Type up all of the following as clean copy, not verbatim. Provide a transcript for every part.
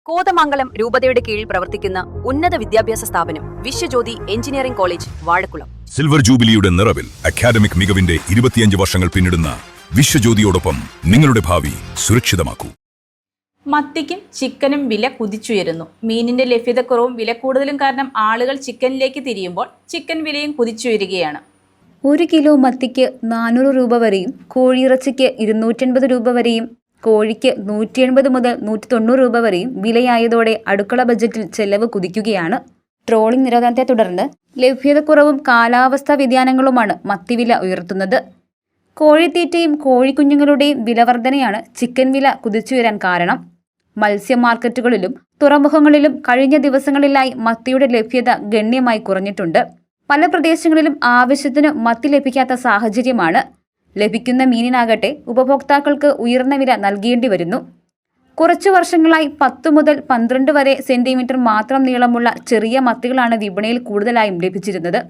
കോതമംഗലം രൂപതയുടെ കീഴിൽ പ്രവർത്തിക്കുന്ന ഉന്നത വിദ്യാഭ്യാസ സ്ഥാപനം Vishwajyothi engineering college Vazhakulam. Silver ജൂബിലിയുടെ നിറവിൽ അക്കാദമിക് മികവിന്റെ 25 വർഷങ്ങൾ പിന്നിടുന്ന വിശ്വജ്യോതിയോടൊപ്പം നിങ്ങളുടെ ഭാവി സുരക്ഷിതമാക്കൂ. മത്തിക്കും ചിക്കനും വില കുതിച്ചുയരുന്നു. മീനിന്റെ ലഭ്യതക്കുറവും വില കൂടുതലും കാരണം ആളുകൾ ചിക്കനിലേക്ക് തിരിയുമ്പോൾ ചിക്കൻ വിലയും കുതിച്ചുയരുകയാണ്. 1 കിലോ മത്തിക്ക് 400 രൂപ വരെയും കോഴിയിറച്ചിക്ക് 280 രൂപ വരെയും കോഴിക്ക് 180 മുതൽ 190 രൂപ വരെയും വിലയായതോടെ അടുക്കള ബജറ്റിൽ ചെലവ് കുതിക്കുകയാണ്. ട്രോളിംഗ് നിരോധനത്തെ തുടർന്ന് ലഭ്യതക്കുറവും കാലാവസ്ഥാ വ്യതിയാനങ്ങളുമാണ് മത്തിവില ഉയർത്തുന്നത്. കോഴിത്തീറ്റയും കോഴിക്കുഞ്ഞുങ്ങളുടെയും വിലവർധനയാണ് ചിക്കൻ വില കുതിച്ചുയരാൻ കാരണം. മത്സ്യ മാർക്കറ്റുകളിലും തുറമുഖങ്ങളിലും കഴിഞ്ഞ ദിവസങ്ങളിലായി മത്തിയുടെ ലഭ്യത ഗണ്യമായി കുറഞ്ഞിട്ടുണ്ട്. പല പ്രദേശങ്ങളിലും ആവശ്യത്തിന് മത്തി ലഭിക്കാത്ത സാഹചര്യമാണ്. ലഭിക്കുന്ന മീനിനാകട്ടെ ഉപഭോക്താക്കൾക്ക് ഉയർന്ന വില നൽകേണ്ടി വരുന്നു. കുറച്ചു വർഷങ്ങളായി 10 മുതൽ 12 വരെ സെന്റിമീറ്റർ മാത്രം നീളമുള്ള ചെറിയ മത്തികളാണ് വിപണിയിൽ കൂടുതലായും ലഭിച്ചിരുന്നത്.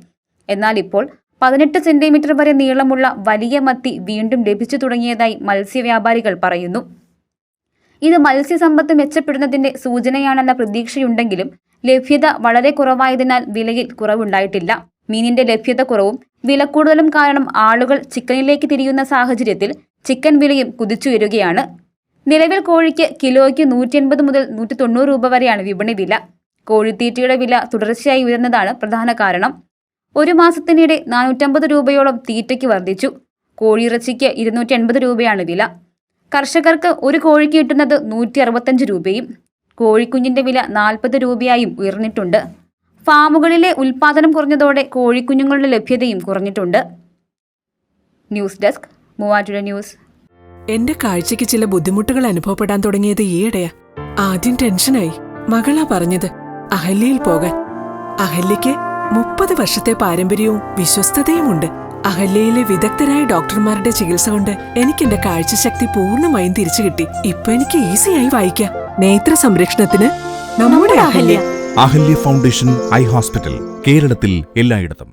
എന്നാൽ ഇപ്പോൾ 18 സെന്റിമീറ്റർ വരെ നീളമുള്ള വലിയ മത്തി വീണ്ടും ലഭിച്ചു തുടങ്ങിയതായി മത്സ്യവ്യാപാരികൾ പറയുന്നു. ഇത് മത്സ്യസമ്പത്ത് മെച്ചപ്പെടുന്നതിന്റെ സൂചനയാണെന്ന പ്രതീക്ഷയുണ്ടെങ്കിലും ലഭ്യത വളരെ കുറവായതിനാൽ വിലയിൽ കുറവുണ്ടായിട്ടില്ല. മീനിന്റെ ലഭ്യത കുറവും വിലക്കൂടുതലും കാരണം ആളുകൾ ചിക്കനിലേക്ക് തിരിയുന്ന സാഹചര്യത്തിൽ ചിക്കൻ വിലയും കുതിച്ചുയരുകയാണ്. നിലവിൽ കോഴിക്ക് കിലോയ്ക്ക് 180 മുതൽ 190 രൂപ വരെയാണ് വിപണി വില. കോഴിത്തീറ്റയുടെ വില തുടർച്ചയായി ഉയർന്നതാണ് പ്രധാന കാരണം. ഒരു മാസത്തിനിടെ 450 രൂപയോളം തീറ്റയ്ക്ക് വർദ്ധിച്ചു. കോഴിയിറച്ചിക്ക് 280 രൂപയാണ് വില. കർഷകർക്ക് ഒരു കോഴിക്ക് കിട്ടുന്നത് 165 രൂപയും കോഴിക്കുഞ്ഞിന്റെ വില 40 രൂപയായും ഉയർന്നിട്ടുണ്ട്. ഫാമുകളിലെ ഉൽപാദനം കുറഞ്ഞതോടെ കോഴിക്കുഞ്ഞുങ്ങളുടെ ലഭ്യതയും കുറഞ്ഞിട്ടുണ്ട്. News desk Muvattupuzha news. എന്റെ കാഴ്ചയ്ക്ക് ചില ബുദ്ധിമുട്ടുകൾ അനുഭവപ്പെടാൻ തുടങ്ങിയത് ഈയിടെയാ. ആദ്യം ടെൻഷനായി. മകളാ പറഞ്ഞത് അഹല്യയിൽ പോകാൻ. അഹല്യയ്ക്ക് 30 വർഷത്തെ പാരമ്പര്യവും വിശ്വസ്തതയുമുണ്ട്. അഹല്യയിലെ വിദഗ്ധരായ ഡോക്ടർമാരുടെ ചികിത്സ കൊണ്ട് എനിക്ക് എന്റെ കാഴ്ചശക്തി പൂർണ്ണമായും തിരിച്ചു കിട്ടി. ഇപ്പൊ എനിക്ക് ഈസിയായി വായിക്കാം. നേത്ര സംരക്ഷണത്തിന് നമ്മുടെ Ahalya. Ahalya foundation eye hospital, കേരളത്തിൽ എല്ലായിടത്തും.